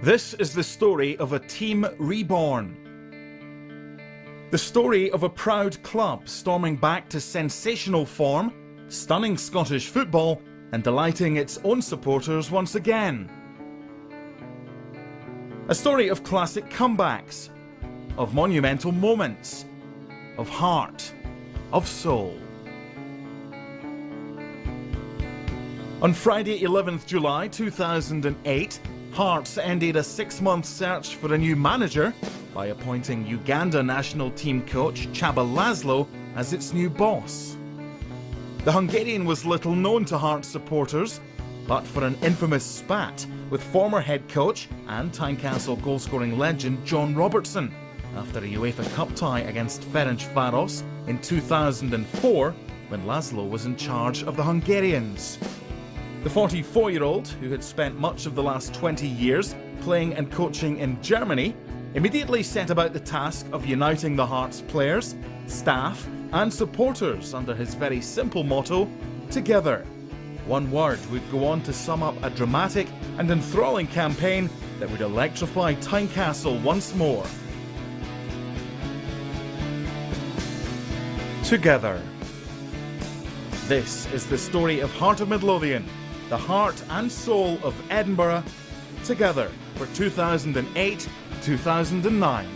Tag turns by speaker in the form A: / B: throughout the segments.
A: This is the story of a team reborn. The story of a proud club storming back to sensational form, stunning Scottish football and delighting its own supporters once again. A story of classic comebacks, of monumental moments, of heart, of soul. On Friday 11th July 2008, Hearts ended a 6-month search for a new manager by appointing Uganda national team coach Chaba Laszlo as its new boss. The Hungarian was little known to Hearts supporters, but for an infamous spat with former head coach and Tynecastle goalscoring legend John Robertson after a UEFA Cup tie against Ferencváros in 2004 when Laszlo was in charge of the Hungarians. The 44-year-old, who had spent much of the last 20 years playing and coaching in Germany, immediately set about the task of uniting the Hearts players, staff and supporters under his very simple motto, together. One word would go on to sum up a dramatic and enthralling campaign that would electrify Tynecastle once more. Together. This is the story of Heart of Midlothian, the heart and soul of Edinburgh, together for 2008-2009.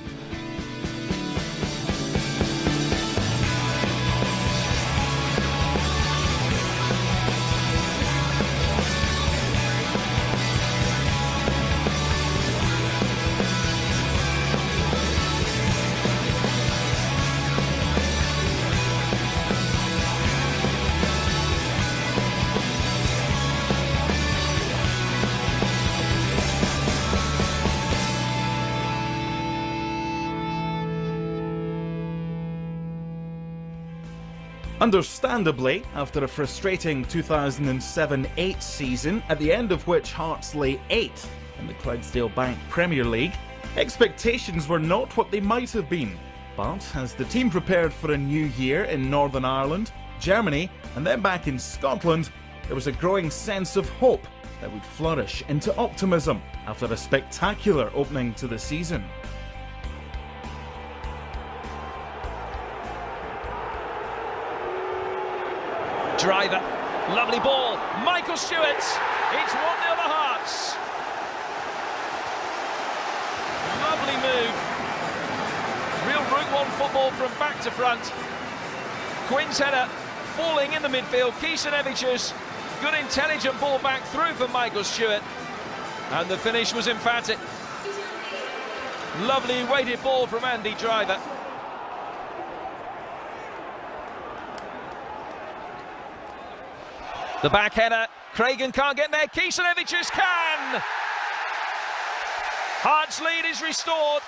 A: Understandably, after a frustrating 2007-8 season, at the end of which Hearts lay 8th in the Clydesdale Bank Premier League, expectations were not what they might have been. But as the team prepared for a new year in Northern Ireland, Germany, and then back in Scotland, there was a growing sense of hope that would flourish into optimism after a spectacular opening to the season.
B: Driver, lovely ball, Michael Stewart, it's 1-0 the Hearts. Lovely move, real Route 1 football from back to front. Quinn's header falling in the midfield, Kieseriewicz, good intelligent ball back through for Michael Stewart, and the finish was emphatic. Lovely weighted ball from Andy Driver. The back header, Craigan can't get there, Kieseriewicz can! Hearts' lead is restored.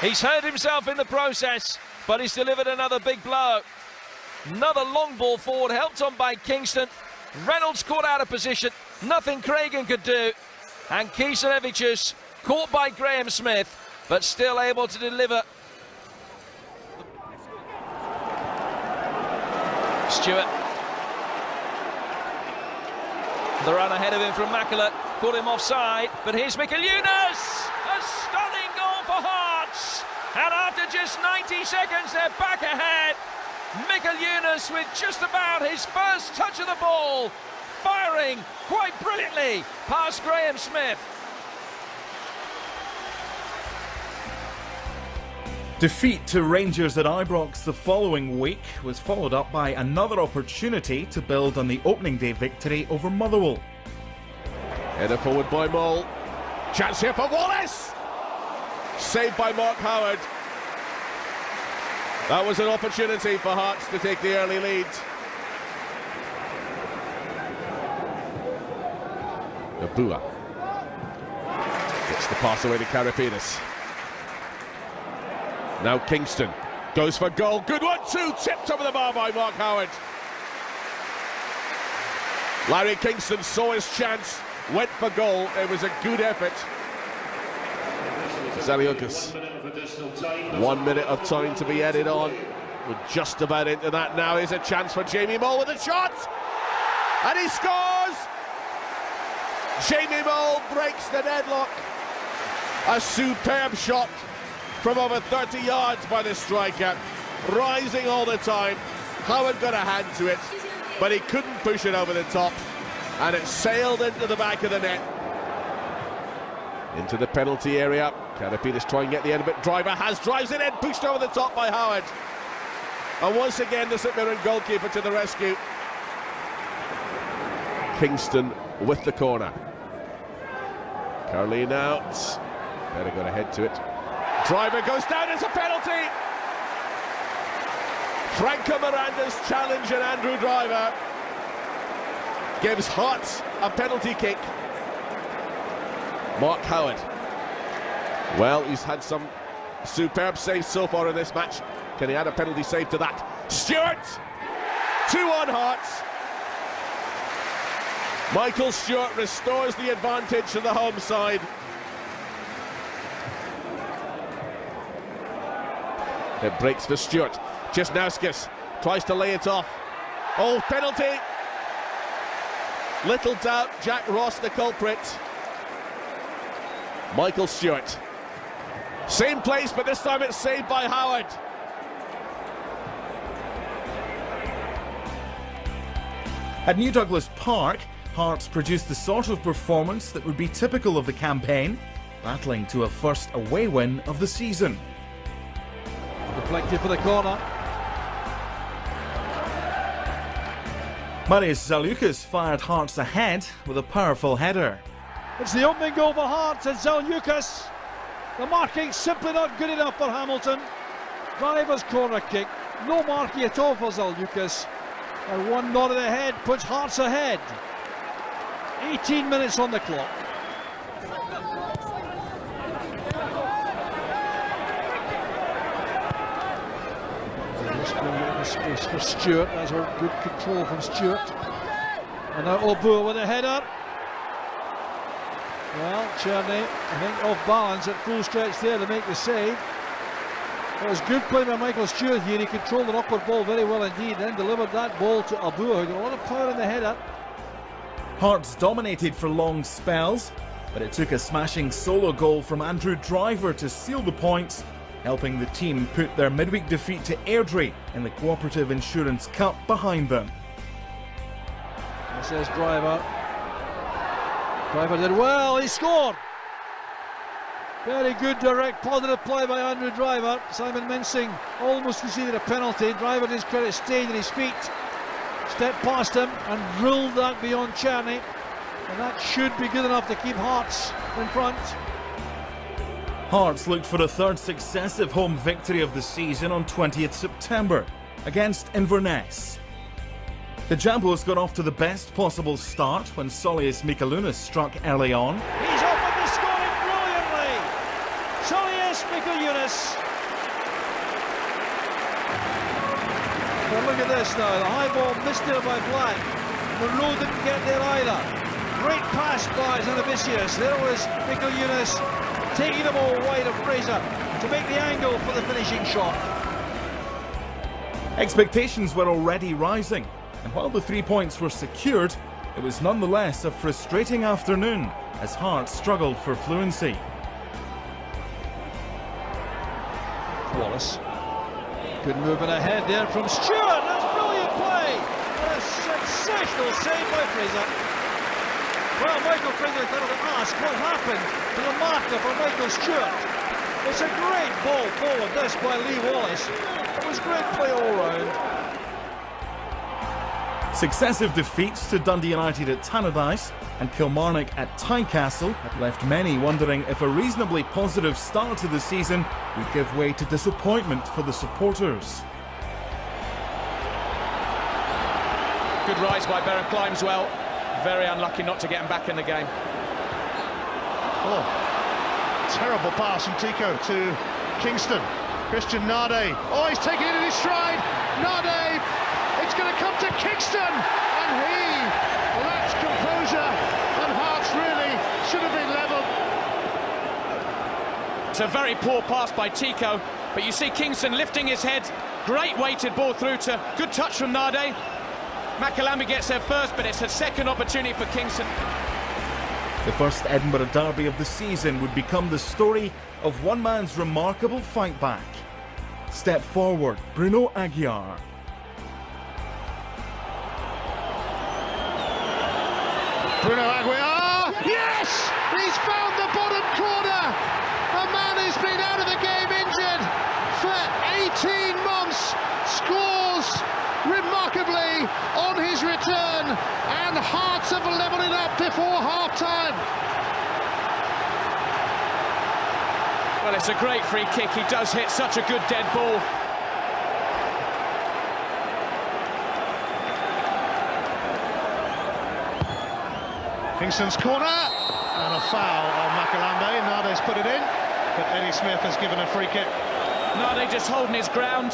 B: He's hurt himself in the process, but he's delivered another big blow. Another long ball forward, helped on by Kingston. Reynolds caught out of position, nothing Craigan could do. And Kieseriewicz caught by Graham Smith, but still able to deliver. Stewart. The run ahead of him from Makela, caught him offside, but here's Mikael Younes! A stunning goal for Hearts! And after just 90 seconds, they're back ahead. Mikael Younes with just about his first touch of the ball, firing quite brilliantly past Graham Smith.
A: Defeat to Rangers at Ibrox the following week was followed up by another opportunity to build on the opening day victory over Motherwell.
C: Header forward by Mole. Chance here for Wallace! Saved by Mark Howard. That was an opportunity for Hearts to take the early lead. Abua gets the pass away to Karapenis. Now Kingston goes for goal. Good 1-2, tipped over the bar by Mark Howard. Larry Kingston saw his chance, went for goal. It was a good effort. Zaliukas. 1 minute of time to be added on. We're just about into that now. Here's a chance for Jamie Mole with a shot! And he scores! Jamie Mole breaks the deadlock. A superb shot from over 30 yards by the striker. Rising all the time. Howard got a hand to it, but he couldn't push it over the top. And it sailed into the back of the net. Into the penalty area. Karapinas trying to get the end of it. Drives it in, pushed over the top by Howard. And once again, the St Mirren goalkeeper to the rescue. Kingston with the corner. Carleen out. Better got ahead to it. Driver goes down, it's a penalty! Franco Miranda's challenge and Andrew Driver gives Hearts a penalty kick. Mark Howard. Well, he's had some superb saves so far in this match. Can he add a penalty save to that? Stewart! 2-1 Hearts. Michael Stewart restores the advantage to the home side. It breaks for Stewart. Jesnauskas tries to lay it off. Oh, penalty! Little doubt, Jack Ross the culprit. Michael Stewart. Same place, but this time it's saved by Howard.
A: At New Douglas Park, Hearts produced the sort of performance that would be typical of the campaign, battling to a first away win of the season.
D: Deflected for the corner.
A: Marius Zaliukas fired Hearts ahead with a powerful header.
D: It's the opening goal for Hearts and Zaliukas. The marking simply not good enough for Hamilton. Driver's corner kick. No marking at all for Zaliukas. And one nod of the head puts Hearts ahead. 18 minutes on the clock. Space for Stewart. That's a good control from Stewart. And now Obua with a header. Well, Cherney, I think off balance at full stretch there to make the save. It was good play by Michael Stewart here. He controlled an awkward ball very well indeed, then delivered that ball to Obua, who got a lot of power in the header.
A: Hearts dominated for long spells, but it took a smashing solo goal from Andrew Driver to seal the points, helping the team put their midweek defeat to Airdrie in the Cooperative Insurance Cup behind them.
D: This is Driver. Driver did well, he scored! Very good, direct, positive play by Andrew Driver. Simon Mensing almost conceded a penalty. Driver, to his credit, stayed on his feet, stepped past him and drilled that beyond Cherney. And that should be good enough to keep Hearts in front.
A: Hearts looked for a third successive home victory of the season on 20th September against Inverness. The Jambos got off to the best possible start when Solius Mikalunas struck early on.
D: He's opened the scoring brilliantly! Solius Mikalunas. But look at this now, the high ball missed there by Black. Monroe didn't get there either. Great pass by Zanavicius. There was Mikalunas taking the ball wide of Fraser to make the angle for the finishing shot.
A: Expectations were already rising, and while the 3 points were secured, it was nonetheless a frustrating afternoon as Hearts struggled for fluency.
D: Wallace. Good movement ahead there from Stewart. That's brilliant play. What a sensational save by Fraser. Well, Michael Fraser got to ask what happened to the marker for Michael Stewart. It's a great ball forward, this by Lee Wallace. It was great play all round.
A: Successive defeats to Dundee United at Tannadice and Kilmarnock at Tynecastle had left many wondering if a reasonably positive start to the season would give way to disappointment for the supporters.
B: Good rise by Beren Climeswell. Very unlucky not to get him back in the game.
E: Oh, terrible pass from Tico to Kingston. Christian Nade. Oh, he's taking it in his stride. Nade. It's going to come to Kingston, and he lacks composure, and Hearts really should have been levelled.
B: It's a very poor pass by Tico, but you see Kingston lifting his head. Great weighted ball through to good touch from Nade. Makalambi gets there first, but it's a second opportunity for Kingston.
A: The first Edinburgh derby of the season would become the story of one man's remarkable fight back. Step forward, Bruno Aguiar.
E: Bruno Aguiar, yes! He's found the bottom corner! A man who's been out of the game injured for 18 months scores remarkably on his return, and Hearts have levelled it up before half-time.
B: Well, it's a great free kick. He does hit such a good dead ball.
E: Kingston's corner, and a foul on Makalambe. Nade's put it in, but Eddie Smith has given a free kick.
B: Nade just holding his ground.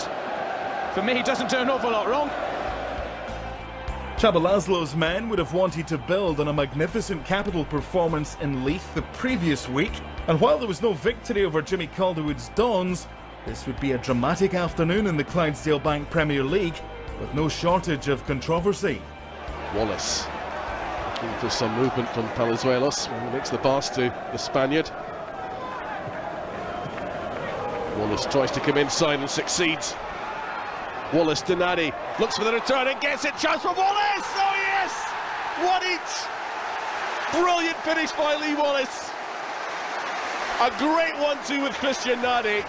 B: For me, he doesn't do an awful lot wrong.
A: Csaba László's men would have wanted to build on a magnificent Capital performance in Leith the previous week, and while there was no victory over Jimmy Calderwood's Dons, this would be a dramatic afternoon in the Clydesdale Bank Premier League, with no shortage of controversy.
F: Wallace looking for some movement from Palazuelos, who makes the pass to the Spaniard. Wallace tries to come inside and succeeds. Wallace to Nadi, looks for the return and gets it. Chance for Wallace! Oh yes! 1 each!
C: Brilliant finish by Lee Wallace. A great 1-2 with Christian Nadi.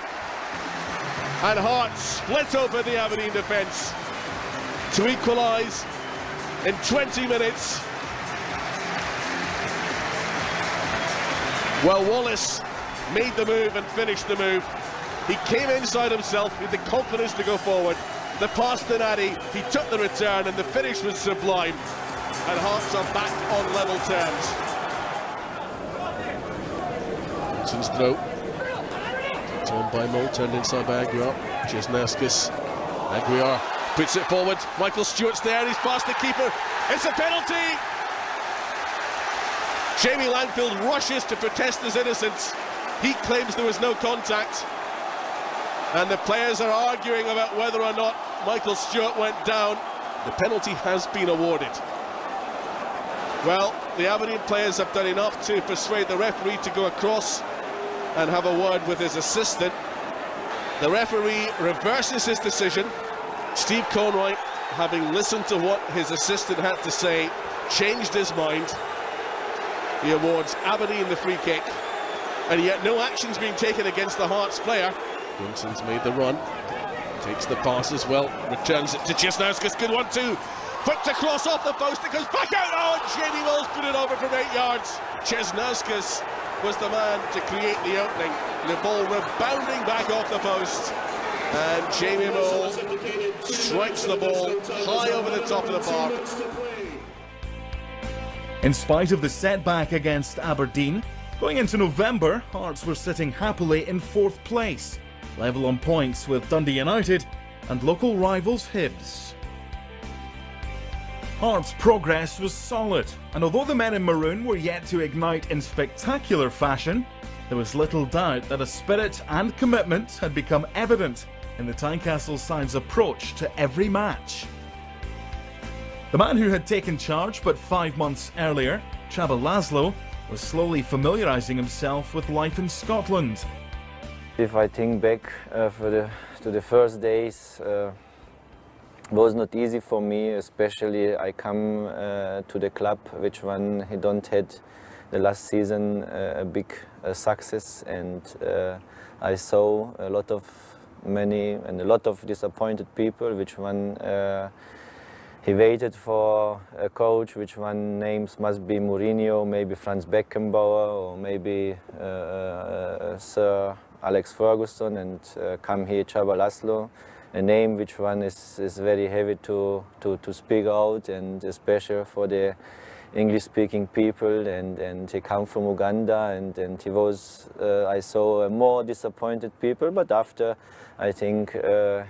C: And Hearts split open the Aberdeen defence to equalise in 20 minutes. Well, Wallace made the move and finished the move. He came inside himself, he had the confidence to go forward. The pass to Nadi, he took the return, and the finish was sublime. And Hearts are back on level terms.
F: Johnson's throw. Torn by Moll, turned inside by Aguiar. Jesnauskas. Aguiar puts it forward. Michael Stewart's there, he's past the keeper. It's a penalty!
C: Jamie Langfield rushes to protest his innocence. He claims there was no contact. And the players are arguing about whether or not Michael Stewart went down. The penalty has been awarded. Well, the Aberdeen players have done enough to persuade the referee to go across and have a word with his assistant. The referee reverses his decision. Steve Conroy, having listened to what his assistant had to say, changed his mind. He awards Aberdeen the free kick, and yet no action's being taken against the Hearts player.
F: Johnson's made the run, takes the pass as well, returns it to Jesnauskas. Good 1-2, flicked across off the post, it goes back out. Oh, and Jamie Mills put it over from 8 yards. Jesnauskas was the man to create the opening. The ball rebounding back off the post, and Jamie Mills strikes the ball high over the top of the park.
A: In spite of the setback against Aberdeen, going into November, Hearts were sitting happily in 4th place, level on points with Dundee United and local rivals Hibs. Hearts' progress was solid, and although the men in maroon were yet to ignite in spectacular fashion, there was little doubt that a spirit and commitment had become evident in the Tynecastle side's approach to every match. The man who had taken charge but 5 months earlier, Csaba László, was slowly familiarising himself with life in Scotland.
G: If I think back to the first days, it was not easy for me, especially I come to the club which one he don't had the last season a big success, and I saw a lot of disappointed people which one he waited for a coach which one names must be Mourinho, maybe Franz Beckenbauer, or maybe Sir Alex Ferguson, and come here Csaba László, a name which one is very heavy to speak out, and especially for the English-speaking people, and he come from Uganda, and he was, I saw more disappointed people, but after I think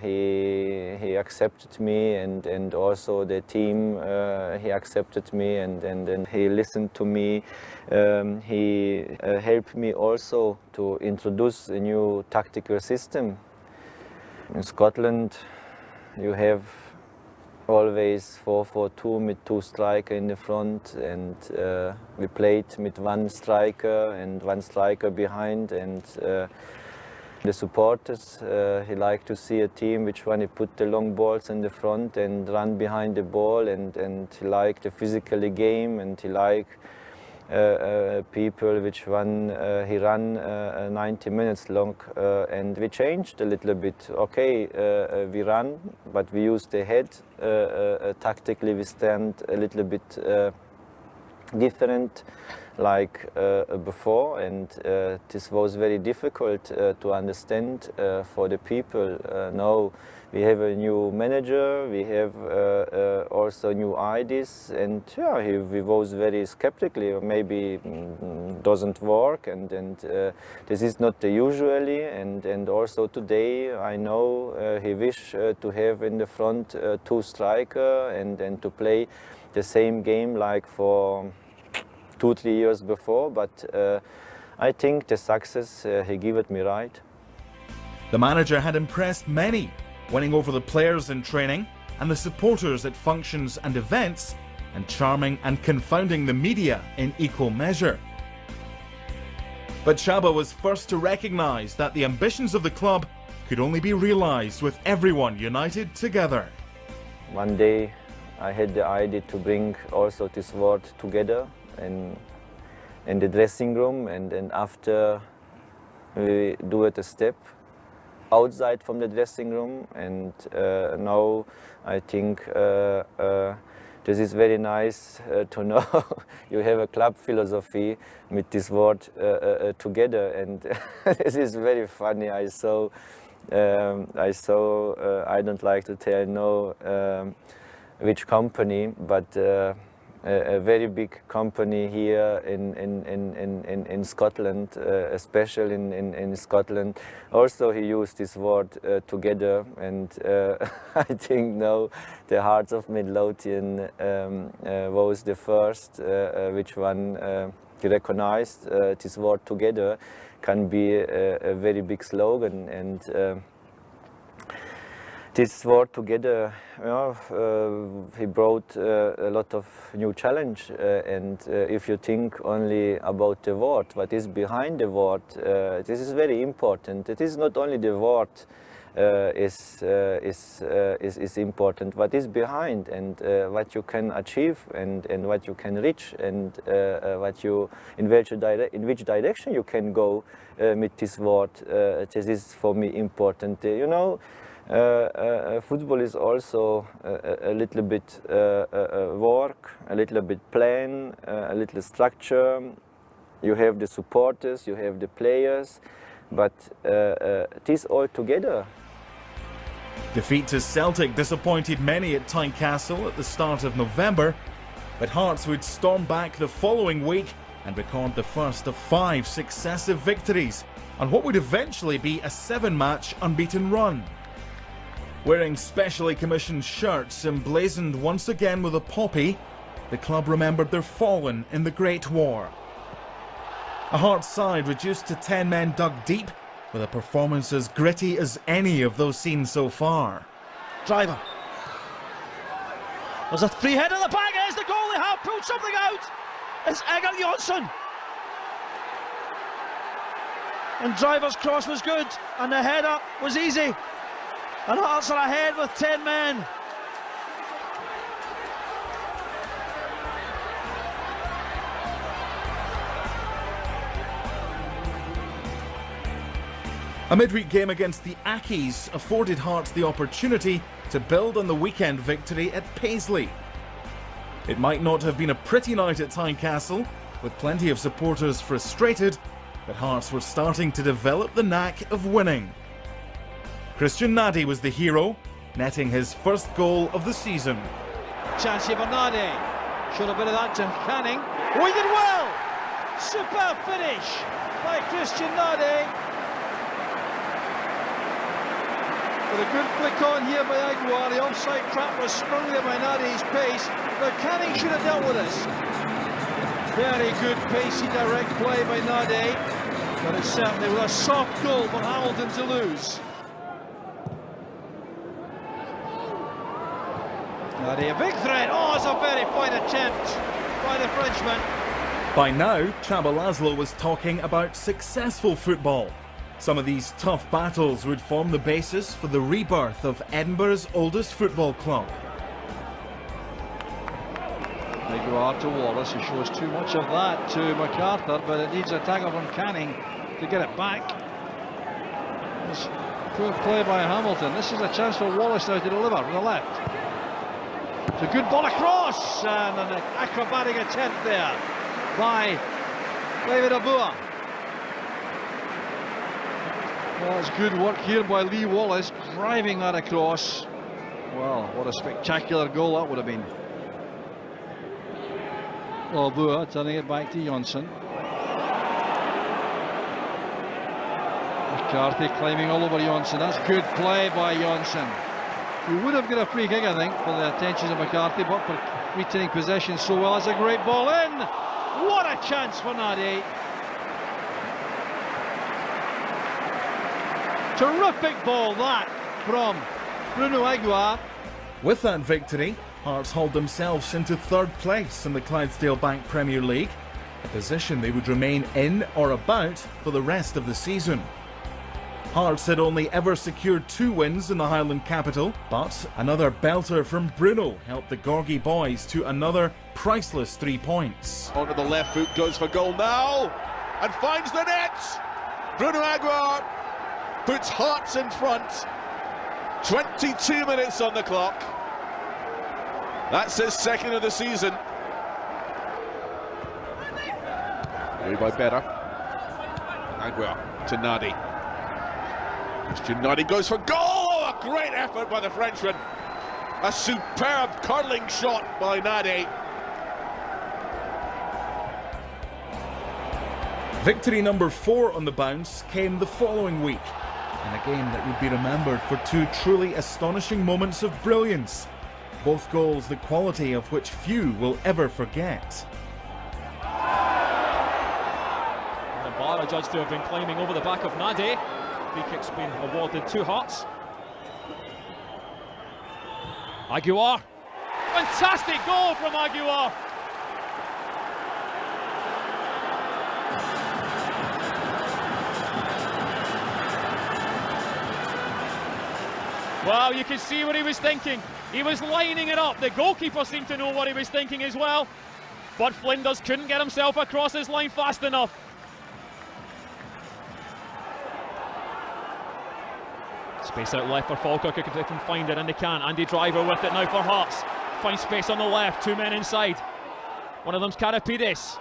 G: he accepted me, and also the team, he accepted me, and he listened to me. He helped me also to introduce a new tactical system. In Scotland, you have always 4-4-2 with 2 strikers in the front, and we played with 1 striker and 1 striker behind, and the supporters, he like to see a team which one he put the long balls in the front and run behind the ball, and he like the physical game, and he like people which one he run 90 minutes long, and we changed a little bit. Okay, we run, but we use the head. Tactically we stand a little bit different like before, and this was very difficult to understand for the people. Now we have a new manager, we have also new ideas, and yeah, he was very skeptically, maybe doesn't work, and this is not the usually, and also today I know he wish to have in the front 2 striker and to play the same game like for 2-3 years before, but I think the success he gave it me right.
A: The manager had impressed many, winning over the players in training and the supporters at functions and events, and charming and confounding the media in equal measure. But Csaba was first to recognise that the ambitions of the club could only be realised with everyone united together.
G: One day I had the idea to bring also this word together in the dressing room, and after we do it a step outside from the dressing room, and now I think this is very nice to know you have a club philosophy with this word together, and this is very funny. I don't like to tell no which company, but a very big company here in Scotland, especially in Scotland. Also he used this word together, and I think now the Hearts of Midlothian was the first which one recognized this word together can be a very big slogan, and this word together, he brought a lot of new challenge, and if you think only about the word, what is behind the word, this is very important. It is not only the word is important, what is behind, and what you can achieve, and what you can reach, and in which direction you can go with this word. This is for me important. Football is also a little bit work, a little bit plan, a little structure. You have the supporters, you have the players, but this all together.
A: Defeat to Celtic disappointed many at Tynecastle at the start of November, but Hearts would storm back the following week and record the first of 5 successive victories on what would eventually be a 7-match unbeaten run. Wearing specially commissioned shirts emblazoned once again with a poppy, the club remembered their fallen in the Great War. A Hearts side reduced to 10 men dug deep, with a performance as gritty as any of those seen so far.
D: Driver. There's a free head on the back, it's the goal, they have pulled something out! It's Egert Jonsson! And Driver's cross was good, and the header was easy. And Hearts are ahead with 10 men.
A: A midweek game against the Accies afforded Hearts the opportunity to build on the weekend victory at Paisley. It might not have been a pretty night at Tynecastle, with plenty of supporters frustrated, but Hearts were starting to develop the knack of winning. Christian Nadé was the hero, netting his first goal of the season.
D: Chance here for Nadé. Showed a bit of that to Canning. We did well! Superb finish by Christian Nadé. With a good flick on here by Aguiar. The offside trap was sprung there by Nadé's pace, but Canning should have dealt with this. Very good pacey direct play by Nadé, but it certainly was a soft goal for Hamilton to lose. A big threat. Oh, it's a very fine attempt by the Frenchman.
A: By now, Csaba László was talking about successful football. Some of these tough battles would form the basis for the rebirth of Edinburgh's oldest football club.
D: Aguiar to Wallace, who shows too much of that to MacArthur, but it needs a tackle from Canning to get it back. It's poor play by Hamilton. This is a chance for Wallace now to deliver from the left. It's a good ball across, and an acrobatic attempt there by David Abua. Well, it's good work here by Lee Wallace, driving that across. Well, what a spectacular goal that would have been. Abua turning it back to Johnson. McCarthy climbing all over Johnson. That's good play by Johnson. We would have got a free kick, I think, for the attentions of McCarthy, but for retaining possession so well. That's a great ball in. What a chance for Nadi. Terrific ball that from Bruno Aguiar.
A: With that victory, Hearts hauled themselves into third place in the Clydesdale Bank Premier League, a position they would remain in or about for the rest of the season. Hearts had only ever secured 2 wins in the Highland capital, but another belter from Bruno helped the Gorgie boys to another priceless 3 points.
C: Onto the left foot, goes for goal now, and finds the net! Bruno Aguiar puts Hearts in front. 22 minutes on the clock. That's his second of the season. Away by Berra. Aguiar to Nadi. Christian Nadi goes for goal! A great effort by the Frenchman. A superb curling shot by Nadi.
A: Victory number 4 on the bounce came the following week, in a game that would be remembered for 2 truly astonishing moments of brilliance, both goals the quality of which few will ever forget.
H: And Barra judged to have been climbing over the back of Nadi. Free kick's been awarded to Hearts. Aguiar. Fantastic goal from Aguiar. Well, you can see what he was thinking. He was lining it up. The goalkeeper seemed to know what he was thinking as well. But Flinders couldn't get himself across his line fast enough. Space out left for Falkirk if they can find it, and they can. Andy Driver with it now for Hearts. Finds space on the left, 2 men inside. One of them's Karapides.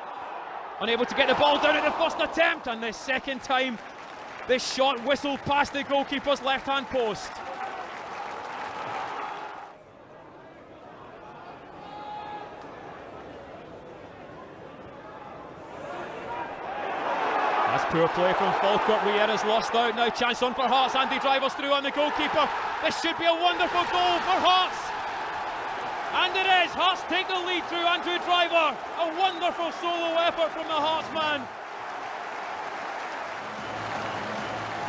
H: Unable to get the ball down at the first attempt, and the second time this shot whistled past the goalkeeper's left-hand post. Poor play from Falkirk. Riera's lost out. Now chance on for Hearts. Andy Driver's through on the goalkeeper. This should be a wonderful goal for Hearts. And it is. Hearts take the lead through Andrew Driver. A wonderful solo effort from the Hearts man.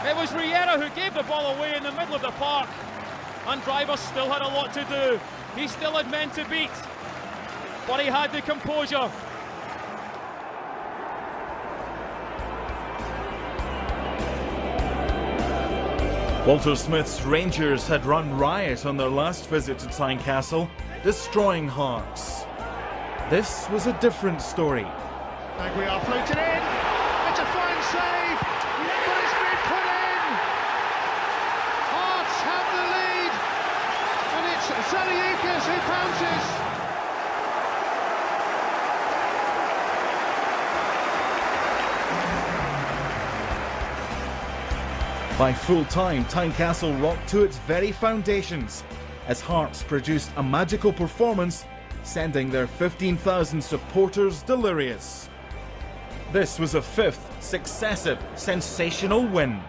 H: It was Riera who gave the ball away in the middle of the park. And Driver still had a lot to do. He still had men to beat. But he had the composure.
A: Walter Smith's Rangers had run riot on their last visit to Tynecastle, destroying Hearts. This was a different story.
E: Aguiar floated in. It's a fine save, but it's been put in. Hearts have the lead, and it's Zaliukas who pounces.
A: By full time, Tynecastle rocked to its very foundations as Hearts produced a magical performance, sending their 15,000 supporters delirious. This was a 5th successive sensational win.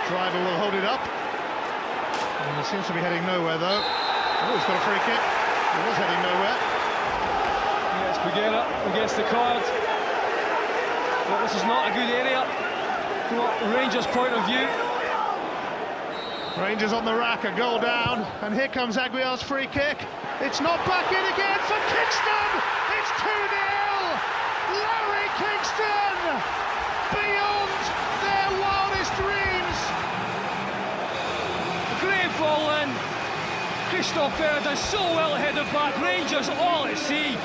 E: Driver will hold it up. And it seems to be heading nowhere though. Oh, he's got a free kick. It was heading nowhere.
H: Yeah, it's Bruguera against the card. But this is not a good area from a Rangers point of view.
E: Rangers on the rack, a goal down, and here comes Aguiar's free kick. It's not back in again for Kingston! It's 2-0! Larry Kingston! Beyond their wildest dreams!
I: Great ball in. Christophe Berra does so well ahead of back. Rangers all at sea.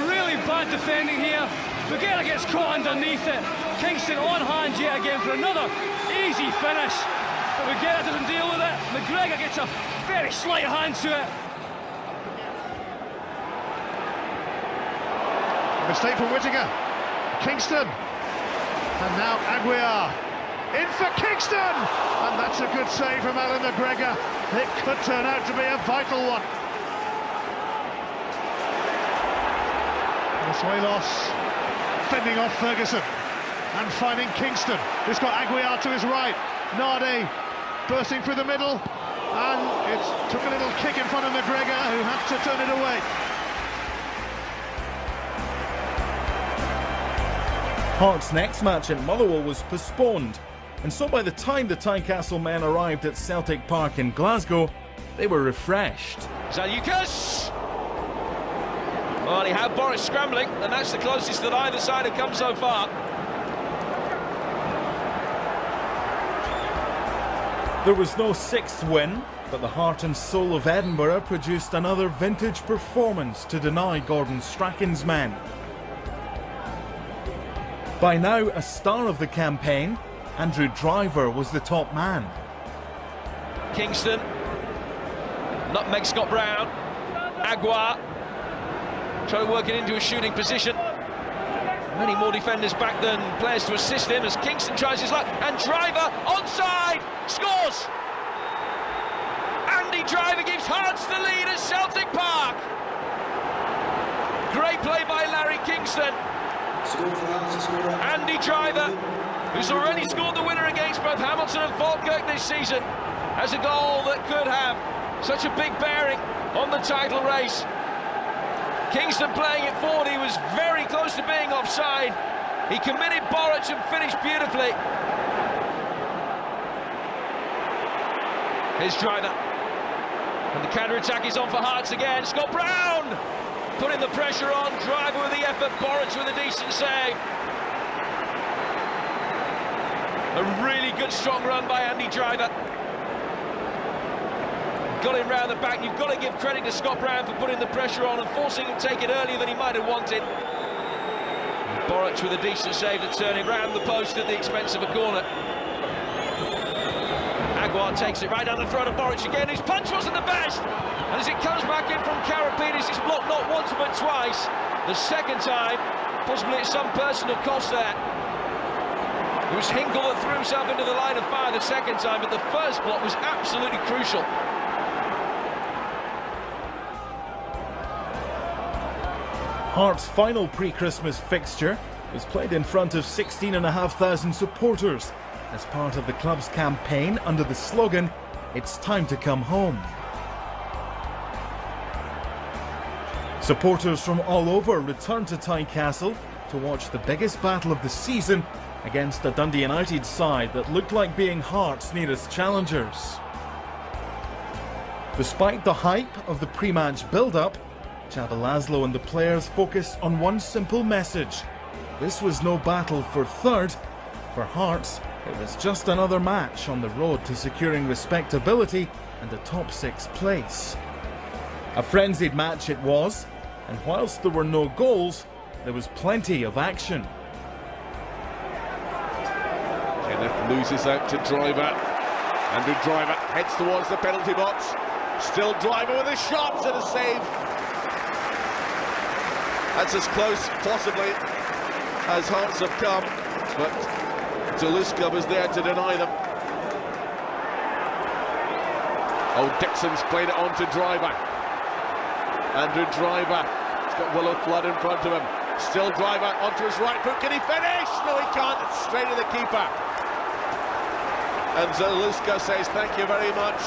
I: Really bad defending here. Bergera gets caught underneath it. Kingston on hand yet again for another easy finish. But Bergera doesn't deal with it. McGregor gets a very slight hand to it.
E: Mistake from Whittaker. Kingston. And now Aguiar. In for Kingston! And that's a good save from Alan McGregor. It could turn out to be a vital one. Suelos fending off Ferguson and finding Kingston, who's got Aguiar to his right. Nade bursting through the middle, and it took a little kick in front of McGregor, who had to turn it away.
A: Hearts' next match at Motherwell was postponed, and so by the time the Tynecastle men arrived at Celtic Park in Glasgow, they were refreshed.
B: Zaliukas! Well, he had Boris scrambling, and that's the closest that either side have come so far.
A: There was no sixth win, but the heart and soul of Edinburgh produced another vintage performance to deny Gordon Strachan's men. By now a star of the campaign, Andrew Driver was the top man.
B: Kingston, nutmeg Scott Brown, Aguiar, trying to work it into a shooting position. Many more defenders back than players to assist him as Kingston tries his luck, and Driver onside, scores! Andy Driver gives Hearts the lead at Celtic Park. Great play by Larry Kingston. Andy Driver, who's already scored the winner against both Hamilton and Falkirk this season, has a goal that could have such a big bearing on the title race. Kingston playing it forward, he was very close to being offside. He committed Boric and finished beautifully. Here's Driver. And the counter-attack is on for Hearts again. Scott Brown putting the pressure on. Driver with the effort, Boric with a decent save. A really good strong run by Andy Driver. Got him round the back. You've got to give credit to Scott Brown for putting the pressure on and forcing him to take it earlier than he might have wanted. Boric with a decent save to turn it round the post at the expense of a corner. Aguiar takes it right down the throat of Boric again. His punch wasn't the best, and as it comes back in from Karapetis, it's blocked not once but twice. The second time, possibly at some personal cost there. It was Hinkle that threw himself into the line of fire the second time, but the first block was absolutely crucial.
A: Hearts' final pre-Christmas fixture was played in front of 16,500 supporters as part of the club's campaign under the slogan, "It's time to come home." Supporters from all over returned to Tynecastle to watch the biggest battle of the season against a Dundee United side that looked like being Hearts' nearest challengers. Despite the hype of the pre-match build-up, Csaba László and the players focused on one simple message. This was no battle for third. For Hearts, it was just another match on the road to securing respectability and a top six place. A frenzied match it was, and whilst there were no goals, there was plenty of action.
F: Kenneth loses out to Driver. Andrew Driver heads towards the penalty box. Still Driver with a shot and a save. That's as close, possibly, as Hearts have come, but Zaluska was there to deny them. Oh, Dixon's played it on to Driver. Andrew Driver. He's got Willow Flood in front of him. Still Driver onto his right foot. Can he finish? No, he can't. It's straight to the keeper. And Zaluska says thank you very much.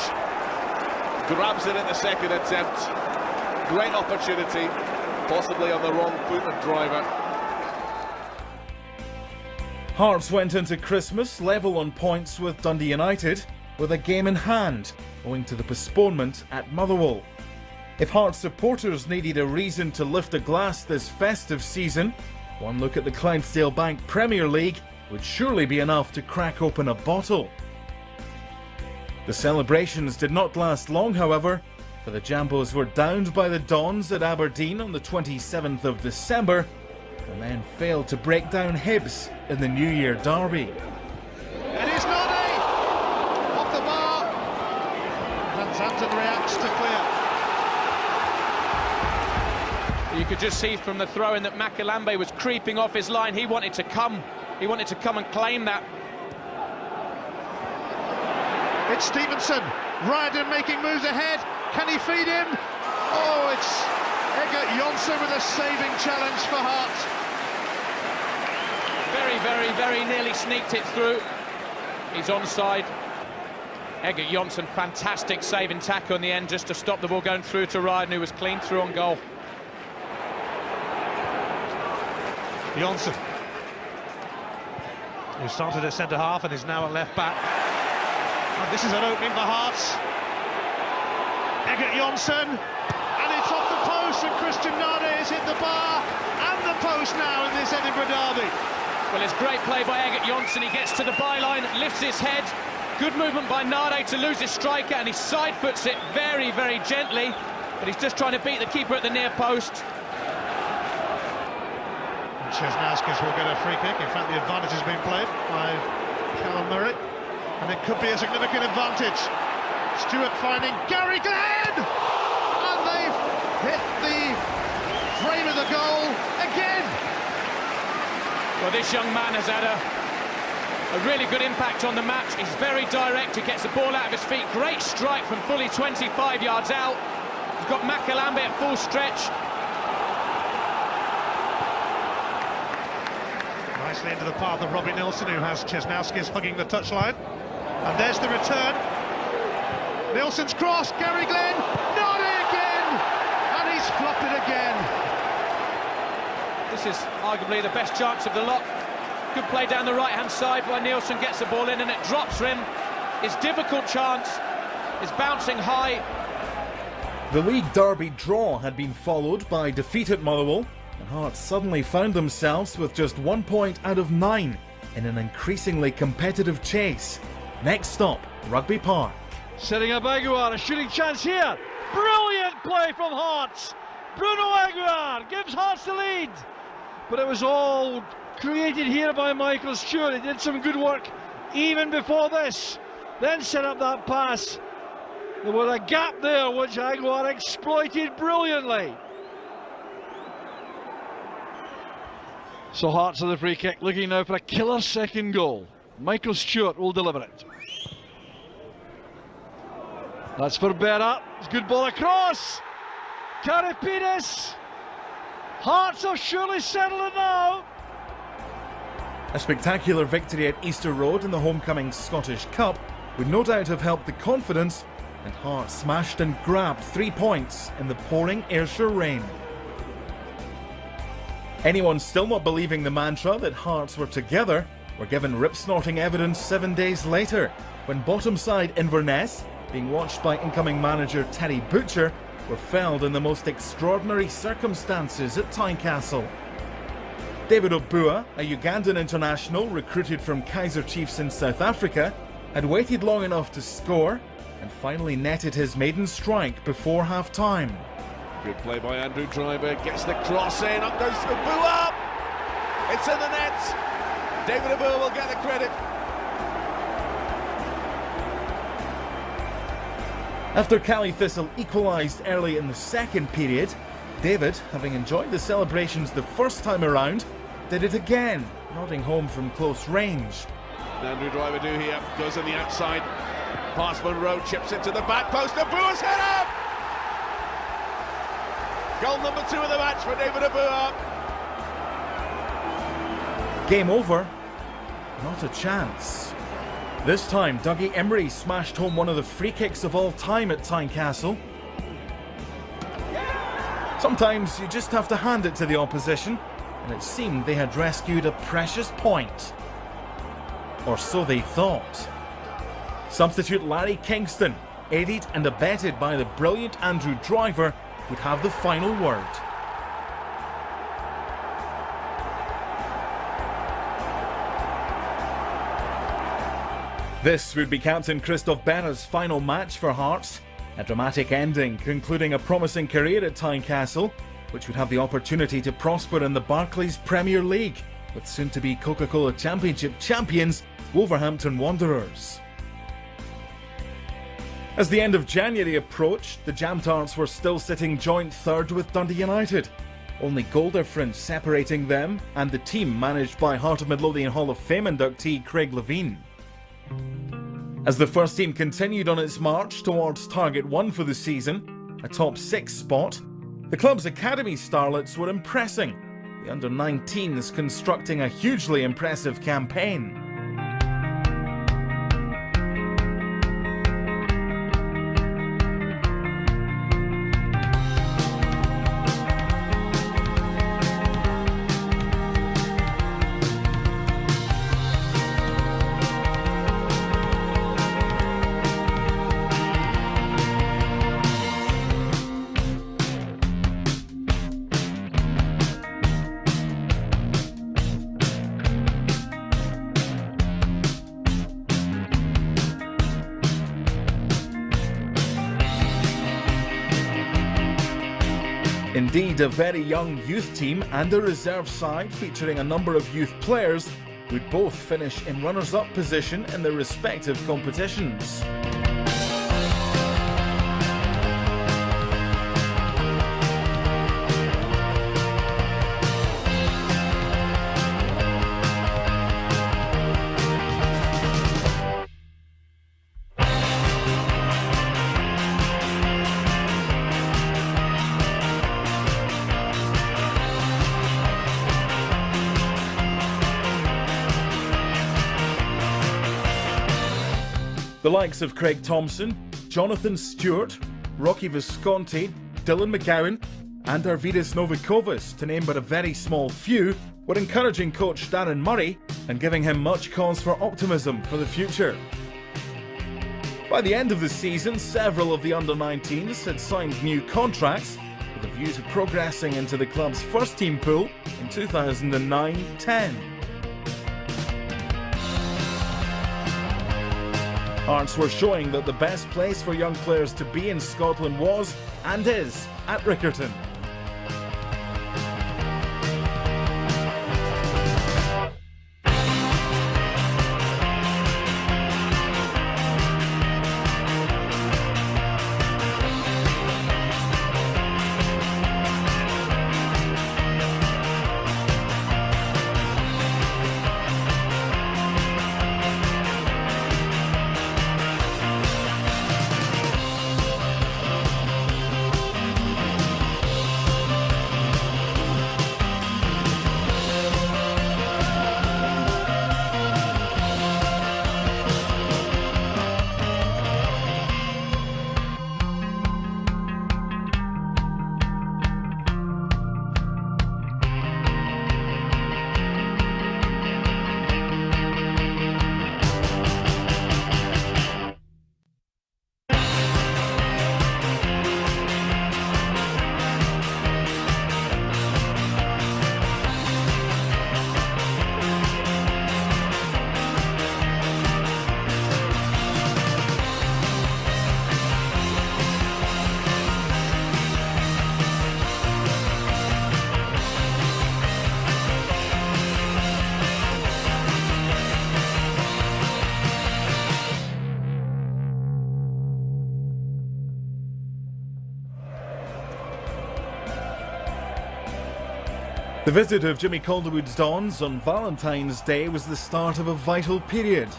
F: Grabs it in the second attempt. Great opportunity. Possibly on the wrong foot of Driver.
A: Hearts went into Christmas level on points with Dundee United, with a game in hand, owing to the postponement at Motherwell. If Hearts supporters needed a reason to lift a glass this festive season, one look at the Clydesdale Bank Premier League would surely be enough to crack open a bottle. The celebrations did not last long, however, for the Jambos were downed by the Dons at Aberdeen on the 27th of December and then failed to break down Hibs in the New Year derby.
E: It is Noddy! Off the bar! Van Zanten reacts to clear.
B: You could just see from the throw-in that Makalambe was creeping off his line. He wanted to come and claim that.
E: It's Stevenson. Ryden making moves ahead. Can he feed him? Oh, it's Egert Jonsson with a saving challenge for Hearts.
B: Very nearly sneaked it through. He's onside. Egert Jonsson, fantastic saving tackle in the end just to stop the ball going through to Ryden, who was clean through on goal.
E: Jonsson, who started at centre-half and is now at left-back. And this is an opening for Hearts. Egert Jonsson, and it's off the post, and Christian Nade has hit the bar and the post now in this Edinburgh derby.
B: Well, it's great play by Egert Jonsson. He gets to the byline, lifts his head. Good movement by Nade to lose his striker, and he side foots it very gently. But he's just trying to beat the keeper at the near post.
E: Česnauskas will get a free kick. In fact, the advantage has been played by Callum Murray, and it could be a significant advantage. Stewart finding Gary Glenn, and they've hit the frame of the goal again.
B: Well, this young man has had a really good impact on the match. He's very direct. He gets the ball out of his feet. Great strike from fully 25 yards out. He's got Makalambe at full stretch.
E: Nicely into the path of Robbie Nilsson, who has Česnauskas hugging the touchline. And there's the return. Nilsson's cross, Gary Glenn, not again! And he's flopped it again.
B: This is arguably the best chance of the lot. Good play down the right-hand side where Nilsson gets the ball in and it drops for him. His difficult chance is bouncing high.
A: The league derby draw had been followed by defeat at Motherwell, and Hearts suddenly found themselves with just 1 point out of 9 in an increasingly competitive chase. Next stop, Rugby Park.
D: Setting up Aguiar, a shooting chance here. Brilliant play from Hearts. Bruno Aguiar gives Hearts the lead. But it was all created here by Michael Stewart. He did some good work even before this. Then set up that pass. There was a gap there which Aguiar exploited brilliantly. So Hearts on the free kick, looking now for a killer second goal. Michael Stewart will deliver it. That's for Berra. It's a good ball across. Karipidis. Hearts have surely settled it now.
A: A spectacular victory at Easter Road in the homecoming Scottish Cup would no doubt have helped the confidence, and Hearts smashed and grabbed 3 points in the pouring Ayrshire rain. Anyone still not believing the mantra that Hearts were together were given rip-snorting evidence 7 days later, when bottom side Inverness, being watched by incoming manager Terry Butcher, were felled in the most extraordinary circumstances at Tynecastle. David Obua, a Ugandan international recruited from Kaizer Chiefs in South Africa, had waited long enough to score and finally netted his maiden strike before half-time.
C: Good play by Andrew Driver, gets the cross in, up goes Obua! It's in the net! David Obua will get the credit.
A: After Cali Thistle equalised early in the second period, David, having enjoyed the celebrations the first time around, did it again, nodding home from close range.
C: Andrew Driver do here, goes on the outside, past Monroe, chips into the back post, Obua's header! Goal number 2 of the match for David Obua.
A: Game over? Not a chance. This time, Dougie Emery smashed home one of the free kicks of all time at Tynecastle. Sometimes you just have to hand it to the opposition, and it seemed they had rescued a precious point. Or so they thought. Substitute Larry Kingston, aided and abetted by the brilliant Andrew Driver, would have the final word. This would be Captain Christophe Berra's final match for Hearts, a dramatic ending concluding a promising career at Tynecastle, which would have the opportunity to prosper in the Barclays Premier League, with soon-to-be Coca-Cola Championship champions Wolverhampton Wanderers. As the end of January approached, the Jam Tarts were still sitting joint third with Dundee United, only goal difference separating them and the team managed by Heart of Midlothian Hall of Fame inductee Craig Levein. As the first team continued on its march towards target 1 for the season, a top 6 spot, the club's academy starlets were impressing, the under-19s constructing a hugely impressive campaign. Indeed, a very young youth team and a reserve side featuring a number of youth players would both finish in runners-up position in their respective competitions. The likes of Craig Thompson, Jonathan Stewart, Rocky Visconti, Dylan McGowan and Arvydas Novikovas, to name but a very small few, were encouraging coach Darren Murray and giving him much cause for optimism for the future. By the end of the season, several of the under-19s had signed new contracts with a view to progressing into the club's first team pool in 2009-10. Hearts were showing that the best place for young players to be in Scotland was, and is, at Riccarton. The visit of Jimmy Calderwood's Dons on Valentine's Day was the start of a vital period.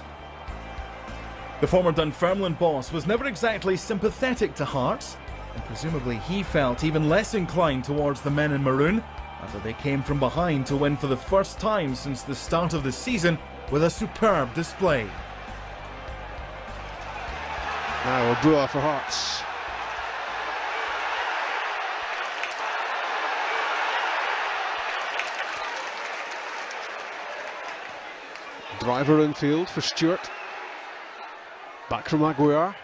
A: The former Dunfermline boss was never exactly sympathetic to Hearts, and presumably he felt even less inclined towards the men in maroon after they came from behind to win for the first time since the start of the season with a superb display.
E: Now a Brewer for Hearts. Driver infield for Stewart.
D: Back from Aguiar.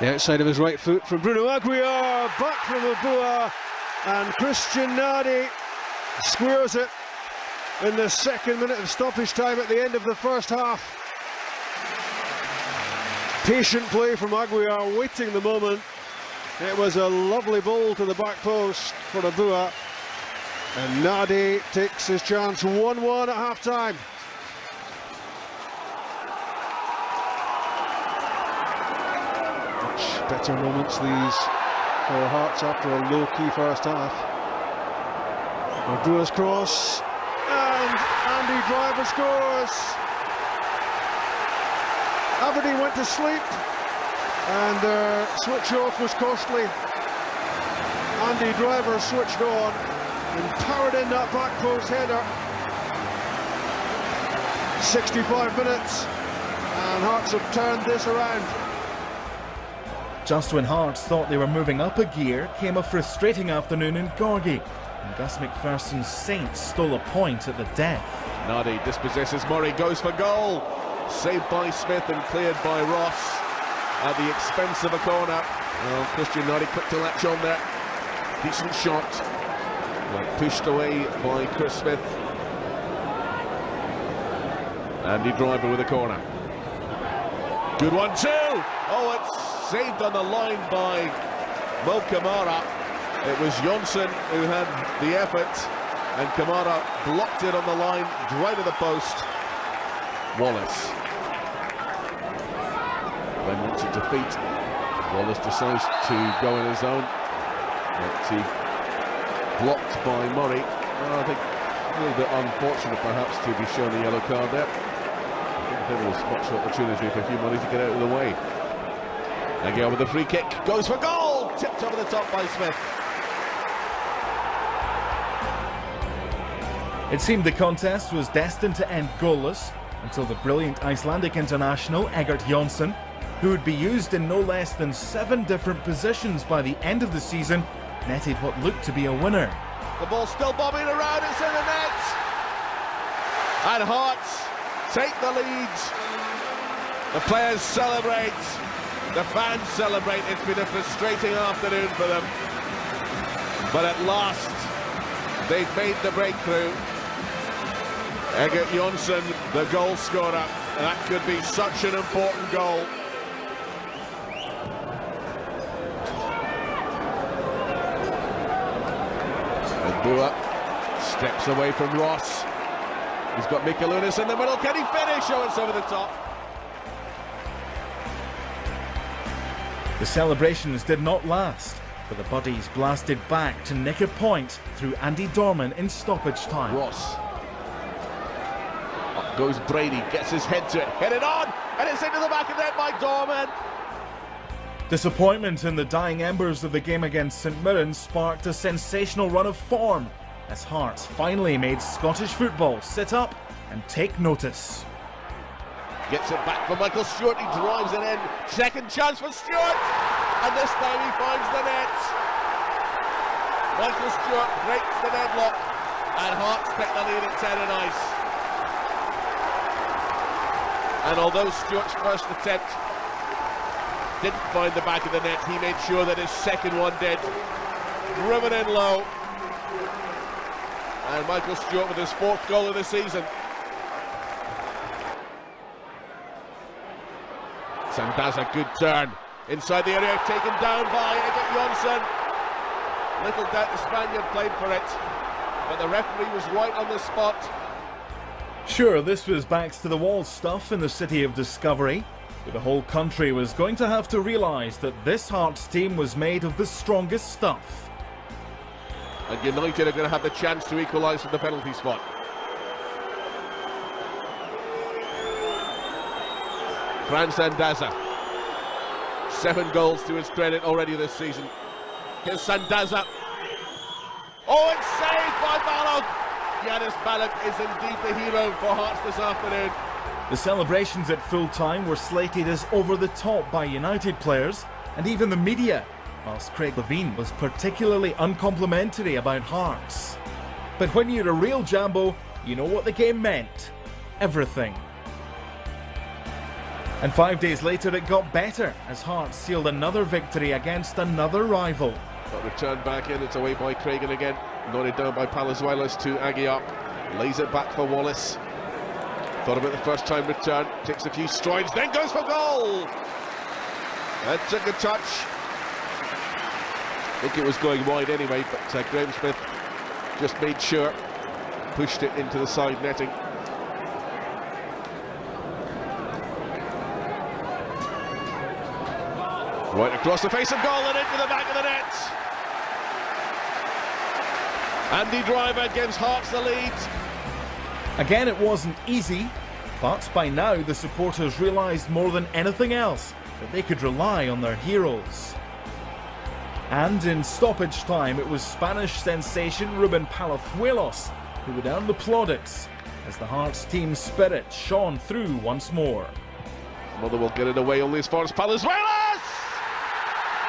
D: The outside of his right foot from Bruno Aguiar. Back from Abua. And Christian Nadi squares it in the 2nd minute of stoppage time at the end of the first half. Patient play from Aguiar, waiting the moment. It was a lovely ball to the back post for Abua. And Nadi takes his chance, 1-1 at half-time. Much better moments these for Hearts after a low-key first half. Abua's cross, and Andy Driver scores. Aberdeen went to sleep, and their switch-off was costly. Andy Driver switched on and powered in that back post header. 65 minutes, and Hearts have turned this around.
A: Just when Hearts thought they were moving up a gear, came a frustrating afternoon in Gorgie, and Gus McPherson's Saints stole a point at the death.
C: Nadi dispossesses Murray, goes for goal. Saved by Smith and cleared by Ross at the expense of a corner. Well, Christian Nadi quick to latch on there. Decent shot. Pushed away by Chris Smith. Andy Driver with a corner. Good one too! Oh, it's saved on the line by Mo Kamara. It was Jonsson who had the effort, and Kamara blocked it on the line, right at the post. Wallace then wants it to feet. Wallace decides to go in his own, but he blocked by Murray. Well, I think a little bit unfortunate perhaps to be shown a yellow card there. I think there was much opportunity for Hugh Murray to get out of the way. Again with the free kick, goes for goal! Tipped over the top by Smith.
A: It seemed the contest was destined to end goalless until the brilliant Icelandic international Egert Jonsson, who would be used in no less than 7 different positions by the end of the season, netted what looked to be a winner.
C: The ball still bobbing around, it's in the net! And Hearts take the lead. The players celebrate, the fans celebrate. It's been a frustrating afternoon for them, but at last they've made the breakthrough. Egert Jonsson, the goal scorer. That could be such an important goal. And Bua steps away from Ross. He's got Mikalunas in the middle. Can he finish? Oh, it's over the top.
A: The celebrations did not last, but the Buddies blasted back to nick a point through Andy Dorman in stoppage time.
C: Ross. Up goes Brady, gets his head to it, headed on, and it's into the back of net by Dorman.
A: Disappointment in the dying embers of the game against St Mirren sparked a sensational run of form as Hearts finally made Scottish football sit up and take notice.
C: Gets it back for Michael Stewart, he drives it in. Second chance for Stewart, and this time he finds the net. Michael Stewart breaks the deadlock, and Hearts pick the lead at 10 and ice. And although Stewart's first attempt didn't find the back of the net, he made sure that his second one did. Driven in low. And Michael Stewart with his 4th goal of the season. Sandaza, good turn. Inside the area, taken down by Egert Jonsson. Little doubt the Spaniard played for it, but the referee was right on the spot.
A: Sure, this was backs to the wall stuff in the city of Discovery, but the whole country was going to have to realise that this Hearts team was made of the strongest stuff.
C: And United are going to have the chance to equalise from the penalty spot. Fran Sandaza, 7 goals to his credit already this season. Here's Sandaza. Oh, it's saved by Balog. Giannis Balog is indeed the hero for Hearts this afternoon.
A: The celebrations at full time were slated as over the top by United players and even the media, whilst Craig Levein was particularly uncomplimentary about Hearts. But when you're a real Jambo, you know what the game meant. Everything. And 5 days later it got better as Hearts sealed another victory against another rival.
F: But returned back in, it's away by Craigan again. Nodded down by Palazuelos to Aguiar. Lays it back for Wallace. Thought about the first time return, takes a few strides, then goes for goal! That's a good touch. I think it was going wide anyway, but Graham Smith just made sure, pushed it into the side netting. Right across the face of goal and into the back of the net. Andy Driver gives Hearts the lead.
A: Again, it wasn't easy, but by now the supporters realised more than anything else that they could rely on their heroes. And in stoppage time, it was Spanish sensation Ruben Palazuelos who would earn the plaudits as the Hearts team's spirit shone through once more.
F: Motherwell get it away only as far as Palazuelos!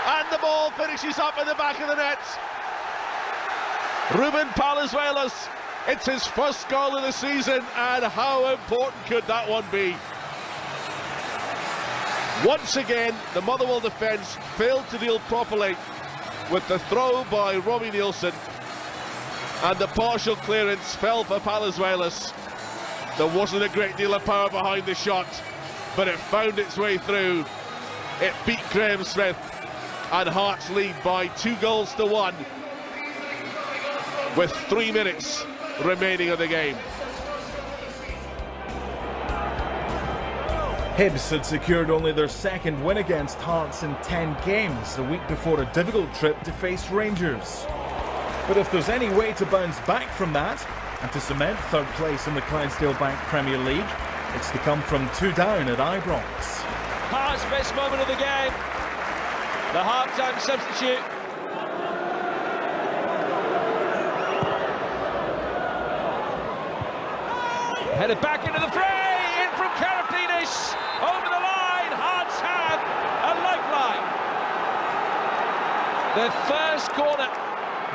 F: And the ball finishes up in the back of the net. Ruben Palazuelos, it's his first goal of the season, and how important could that one be? Once again, the Motherwell defence failed to deal properly with the throw by Robbie Nielsen, and the partial clearance fell for Palazuelos. There wasn't a great deal of power behind the shot, but it found its way through. It beat Graham Smith, and Hearts lead by 2-1 with 3 minutes remaining of the game.
A: Hibs had secured only their second win against Hearts in 10 games a week before a difficult trip to face Rangers. But if there's any way to bounce back from that and to cement third place in the Clydesdale Bank Premier League, it's to come from 2 down at Ibrox.
B: Hearts' best moment of the game. The half-time substitute. Headed back into the fray, in from Karapinis, over the line. Hearts have a lifeline. Their first corner.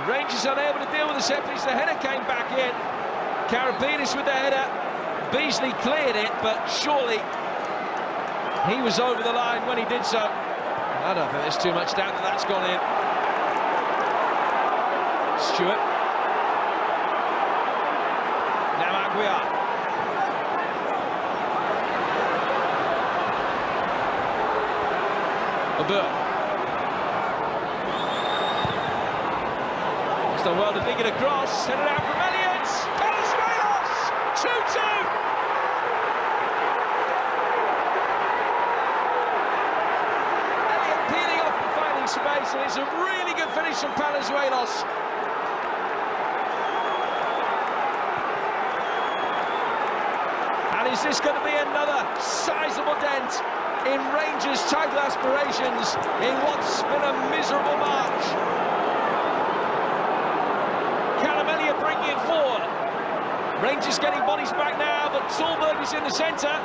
B: Rangers unable to deal with the set piece. The header came back in. Karapinis with the header. Beasley cleared it, but surely he was over the line when he did so. I don't think there's too much doubt that that's gone in. Stewart. Now Aguiar. Abur. He's done well to dig it across. Headed out from Elliott. Palazuelos. 2-2. Space, and it's a really good finish from Palazuelos. And is this going to be another sizable dent in Rangers' title aspirations in what's been a miserable March? Callum Elliott bringing it forward. Rangers getting bodies back now, but Solberg is in the centre.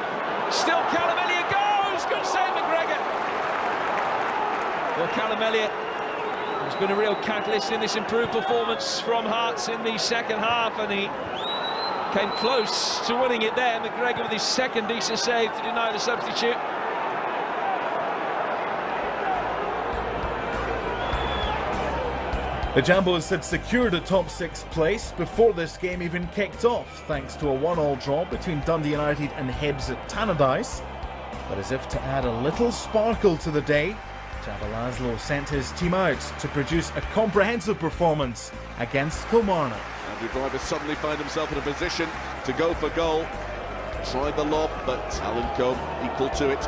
B: Still Callum Elliott goes. Good save, McGregor. Well, Callum Elliott has been a real catalyst in this improved performance from Hearts in the second half, and he came close to winning it there. McGregor with his second decent save to deny the substitute.
A: The Jambos had secured a top 6 place before this game even kicked off, thanks to a 1-1 draw between Dundee United and Hibs at Tannadice. But as if to add a little sparkle to the day, Csaba László sent his team out to produce a comprehensive performance against Kilmarnock.
F: Andrew Driver suddenly found himself in a position to go for goal. Tried the lob, but Alan Combe equal to it.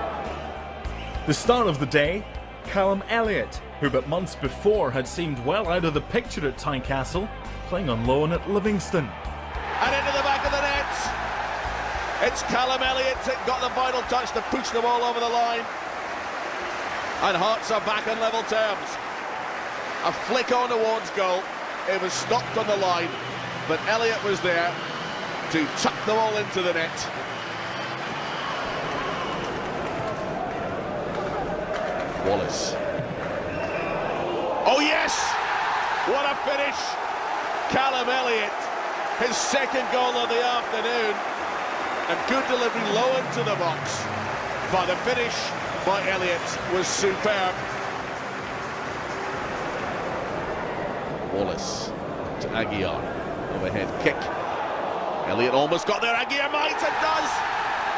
A: The star of the day, Callum Elliott, who but months before had seemed well out of the picture at Tynecastle, playing on loan at Livingston.
F: And into the back of the net. It's Callum Elliott that got the final touch to push them all over the line. And Hearts are back on level terms. A flick on towards goal. It was stopped on the line, but Elliott was there to tuck them all into the net. Wallace. Oh yes! What a finish! Callum Elliott
C: his second goal of the afternoon. A good delivery low into the box, but the finish by Elliott was superb.
F: Wallace to Aguiar, overhead kick. Elliott almost got there, Aguiar might and does.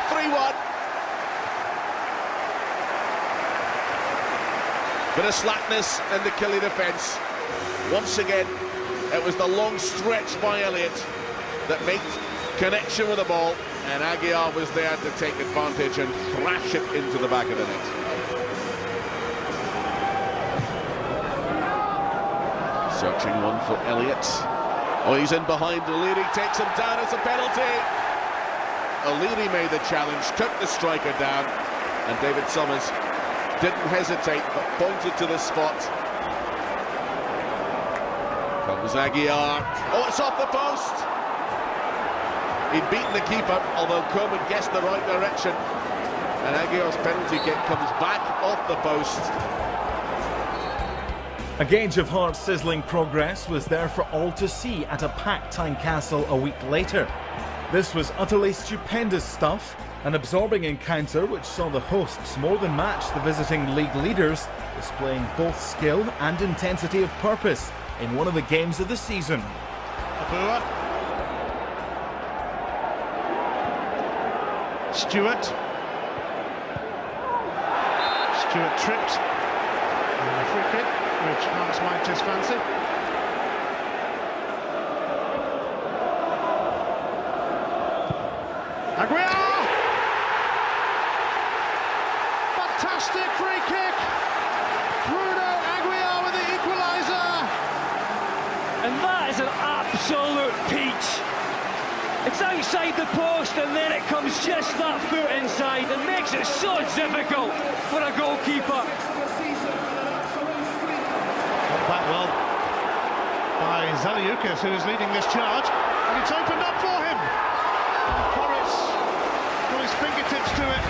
F: 3-1. Bit of slackness in the Killie defence. Once again, it was the long stretch by Elliott that made connection with the ball, and Aguiar was there to take advantage and thrash it into the back of the net. Searching one for Elliott. Oh, he's in behind O'Leary, takes him down, it's a penalty. O'Leary made the challenge, took the striker down, and David Summers didn't hesitate, but pointed to the spot. Comes Aguiar. Oh, it's off the post. He'd beaten the keeper, although Coleman guessed the right direction. And Aguiar's penalty kick comes back off the post.
A: A gauge of Hearts' sizzling progress was there for all to see at a packed Tynecastle a week later. This was utterly stupendous stuff, an absorbing encounter which saw the hosts more than match the visiting league leaders, displaying both skill and intensity of purpose in one of the games of the season.
E: Abua. Stewart tripped. And a free kick, which Hearts might just fancy. Aguiar! Fantastic free kick! Bruno Aguiar with the equaliser!
I: And that is an absolute peach. It's outside the post and then it comes just that foot inside and makes it so difficult for a goalkeeper.
E: Not that well by Zaliukas, who is leading this charge, and it's opened up for him. And Porritt got his fingertips to it.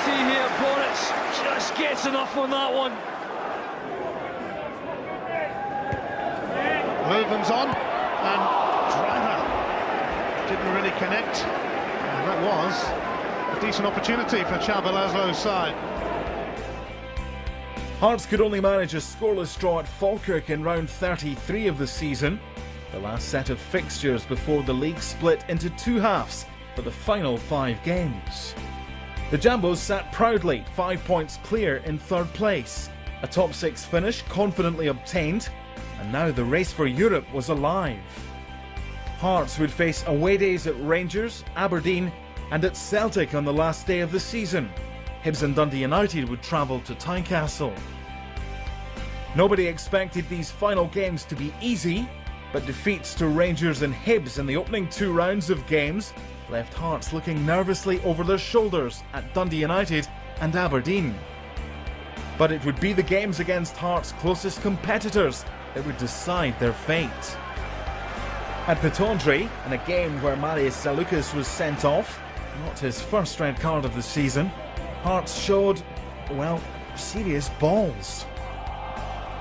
I: See here, Porritt just gets enough on that one.
E: Loven's on, and Driver didn't really connect, and that was a decent opportunity for Csaba Laszlo's side.
A: Hearts could only manage a scoreless draw at Falkirk in round 33 of the season, the last set of fixtures before the league split into two halves for the final 5 games. The Jambos sat proudly 5 points clear in third place, a top 6 finish confidently obtained, and now the race for Europe was alive. Hearts would face away days at Rangers, Aberdeen and at Celtic on the last day of the season. Hibs and Dundee United would travel to Tynecastle. Nobody expected these final games to be easy, but defeats to Rangers and Hibs in the opening 2 rounds of games left Hearts looking nervously over their shoulders at Dundee United and Aberdeen. But it would be the games against Hearts' closest competitors that would decide their fate. At Pittodrie, in a game where Marius Zaliukas was sent off, not his first red card of the season, Hearts showed, well, serious balls.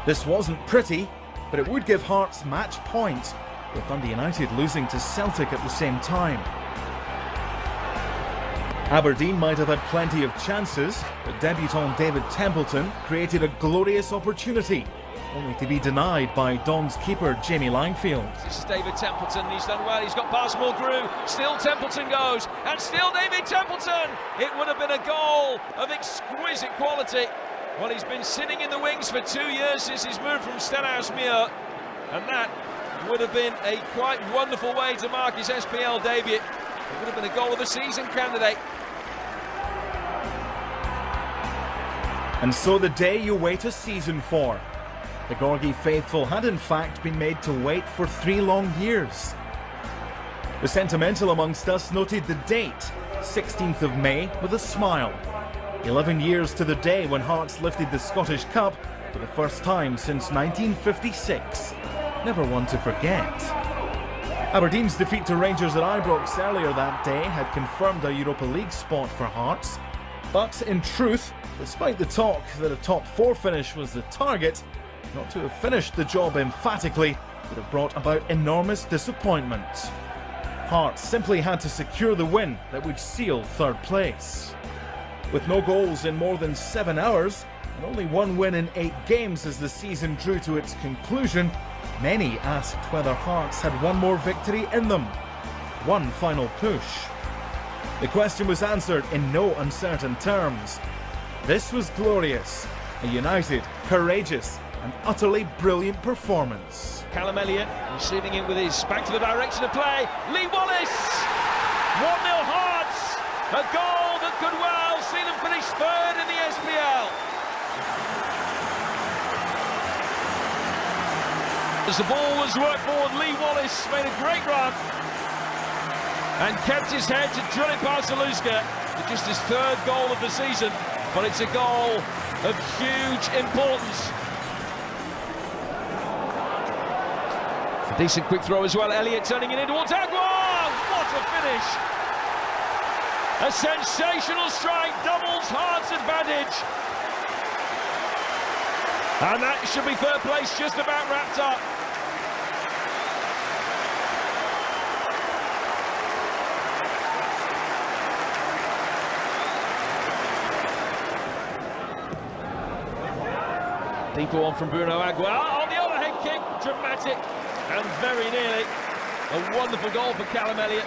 A: This wasn't pretty, but it would give Hearts match point, with Dundee United losing to Celtic at the same time. Aberdeen might have had plenty of chances, but debutant David Templeton created a glorious opportunity, only to be denied by Don's keeper Jamie Langfield.
B: This is David Templeton, he's done well, he's got past Mulgrew, still Templeton goes, and still David Templeton! It would have been a goal of exquisite quality. Well, he's been sitting in the wings for 2 years since he's moved from Stenhousemuir, and that would have been a quite wonderful way to mark his SPL debut. It would have been a goal of the season candidate.
A: And so the day you wait a season for. The Gorgie faithful had in fact been made to wait for 3 long years. The sentimental amongst us noted the date, 16th of May, with a smile. 11 years to the day when Hearts lifted the Scottish Cup for the first time since 1956. Never one to forget. Aberdeen's defeat to Rangers at Ibrox earlier that day had confirmed a Europa League spot for Hearts. But in truth, despite the talk that a top 4 finish was the target, not to have finished the job emphatically would have brought about enormous disappointment. Hearts simply had to secure the win that would seal third place. With no goals in more than 7 hours, and only one win in 8 games as the season drew to its conclusion, many asked whether Hearts had one more victory in them. One final push. The question was answered in no uncertain terms. This was glorious, a united, courageous and utterly brilliant performance.
B: Callum Elliott receiving it with his back to the direction of play. Lee Wallace! 1-0 Hearts! A goal that could well see them finish third in the SPL. As the ball was worked forward, Lee Wallace made a great run and kept his head to drill it past Zaluska for just his third goal of the season, but it's a goal of huge importance. A decent quick throw as well, Elliott turning it in towards Aguiar. What a finish! A sensational strike, doubles Hearts' advantage. And that should be third place just about wrapped up. Deeper one from Bruno Aguiar. On the overhead kick, dramatic and very nearly a wonderful goal for Callum Elliott.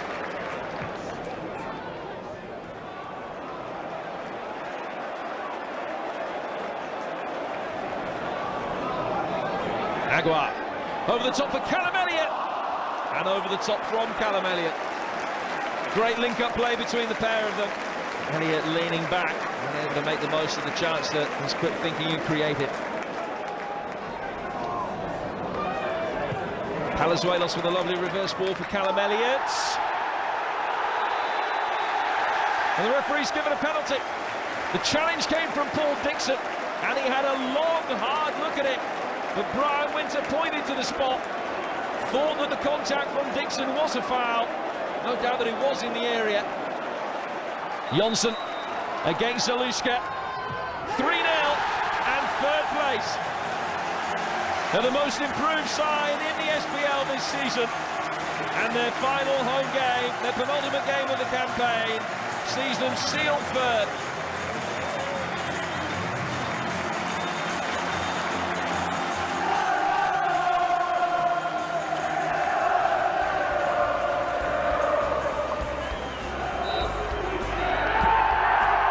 B: Aguiar over the top for Callum Elliott, and over the top from Callum Elliott. Great link-up play between the pair of them. Elliott leaning back and able to make the most of the chance that his quick thinking had created. Palazuelos with a lovely reverse ball for Callum Elliott. And the referee's given a penalty. The challenge came from Paul Dixon, and he had a long, hard look at it. But Brian Winter pointed to the spot, thought that the contact from Dixon was a foul. No doubt that it was in the area. Jonsson against Zaluska. 3-0 and third place. They're the most improved side in the SPL this season. And their final home game, their penultimate game of the campaign, sees them seal third.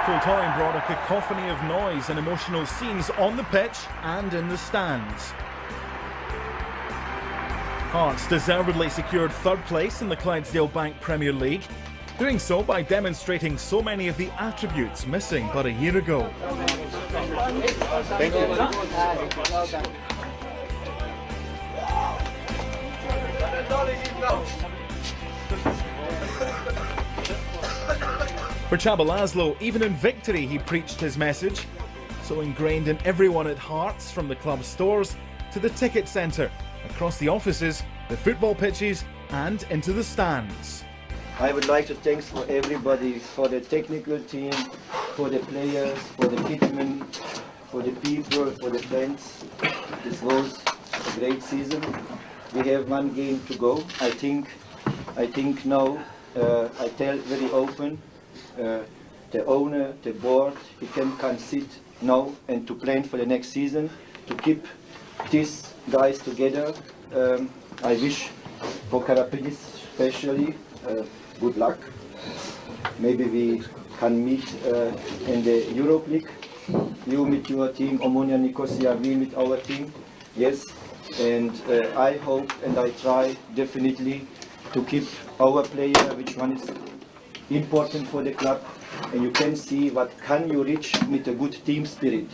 A: Full-time brought a cacophony of noise and emotional scenes on the pitch and in the stands. Hearts deservedly secured third place in the Clydesdale Bank Premier League, doing so by demonstrating so many of the attributes missing but a year ago.
C: Thank you.
A: For Csaba László, even in victory he preached his message, so ingrained in everyone at Hearts, from the club stores to the ticket centre, across the offices, the football pitches and into the stands.
J: I would like to thank for everybody, for the technical team, for the players, for the kitmen, for the people, for the fans. This was a great season. We have one game to go. I think now, I tell very open, the owner, the board, he can sit now and to plan for the next season, to keep these guys together. I wish for Karapidis especially good luck. Maybe we can meet in the Europe League. You meet your team, Omonia Nicosia, we meet our team. Yes, and I hope and I try definitely to keep our player, which one is important for the club, and you can see what can you reach with a good team spirit.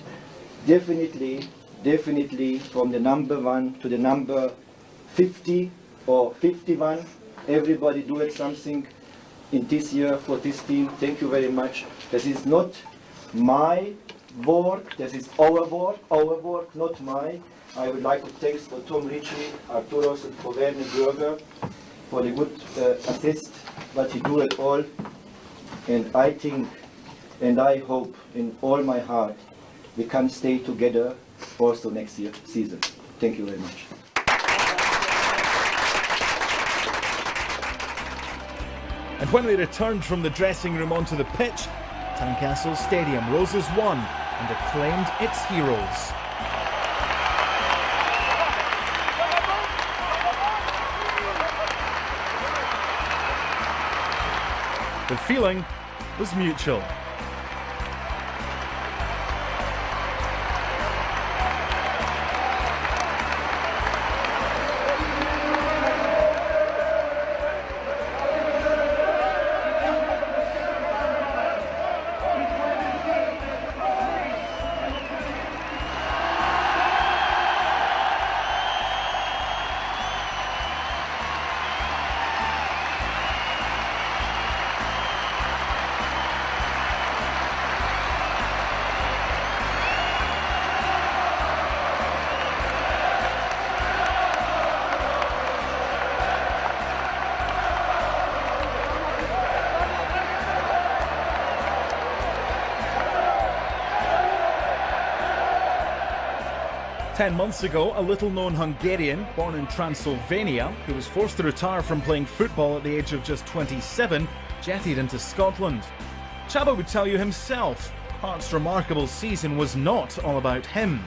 J: Definitely from the number 1 to the number 50 or 51, everybody do it something in this year for this team. Thank you very much. This is not my work, this is our work, not mine. I would like to thank for Tom Ritchie, Arturos, and for Werner Bürger for the good assist, but he do it all. And I think, and I hope in all my heart, we can stay together also next year season. Thank you very much.
A: And when they returned from the dressing room onto the pitch, Tynecastle Stadium rose as one and acclaimed its heroes. The feeling was mutual. Ten months ago, a little-known Hungarian, born in Transylvania, who was forced to retire from playing football at the age of just 27, jetted into Scotland. Csaba would tell you himself, Hearts' remarkable season was not all about him.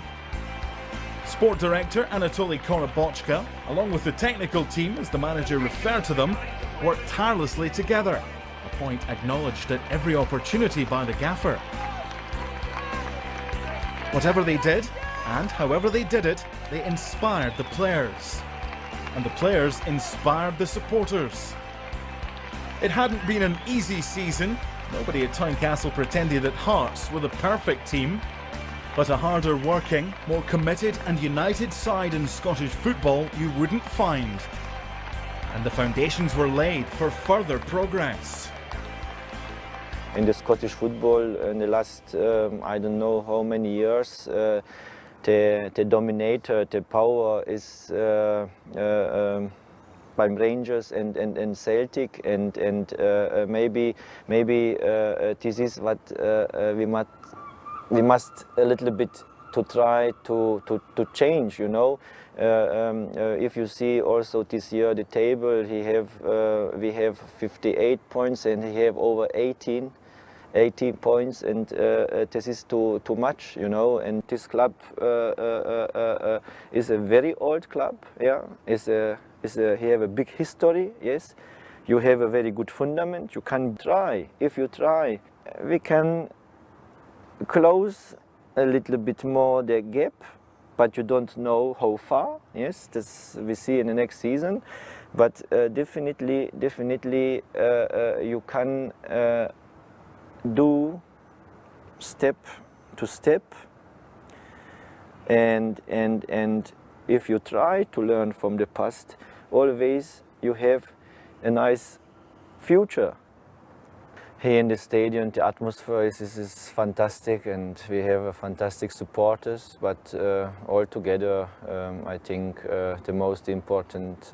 A: Sport director Anatoly Korobochka, along with the technical team, as the manager referred to them, worked tirelessly together, a point acknowledged at every opportunity by the gaffer. Whatever they did, and however they did it, they inspired the players. And the players inspired the supporters. It hadn't been an easy season. Nobody at Tynecastle pretended that Hearts were the perfect team. But a harder working, more committed and united side in Scottish football you wouldn't find. And the foundations were laid for further progress.
G: In the Scottish football in the last, I don't know how many years, the dominator, the power is by Rangers and Celtic, and maybe this is what we must a little bit to try to change, you know. If you see also this year the table, we have 58 points and he have over 18 points, and this is too much, you know. And this club is a very old club, yeah. He have a big history, yes. You have a very good fundament. You can try. If you try, we can close a little bit more the gap, but you don't know how far. Yes, this we see in the next season. But definitely, you can do step to step, and if you try to learn from the past, always you have a nice future. Here in the stadium, the atmosphere is fantastic, and we have fantastic supporters. But altogether, I think the most important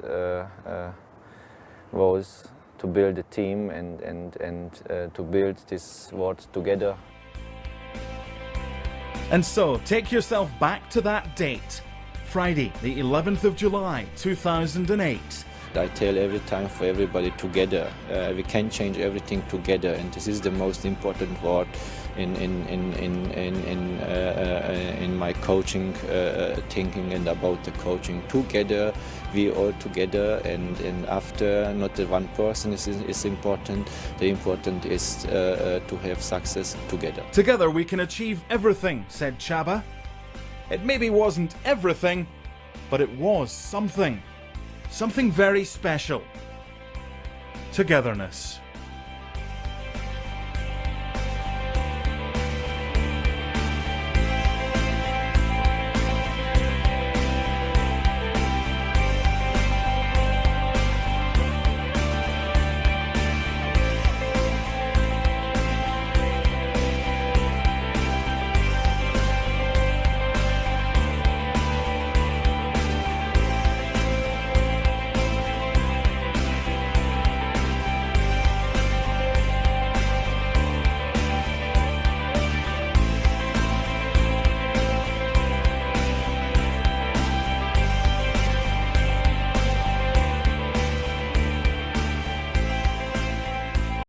G: was to build a team and to build this world together.
A: And so, take yourself back to that date, Friday, the 11th of July, 2008.
G: I tell every time for everybody together. We can change everything together, and this is the most important word in my coaching thinking and about the coaching. Together, we all together, and after not the one person is important. The important is to have success together.
A: Together we can achieve everything, said Csaba. It maybe wasn't everything, but it was something. Something very special. Togetherness.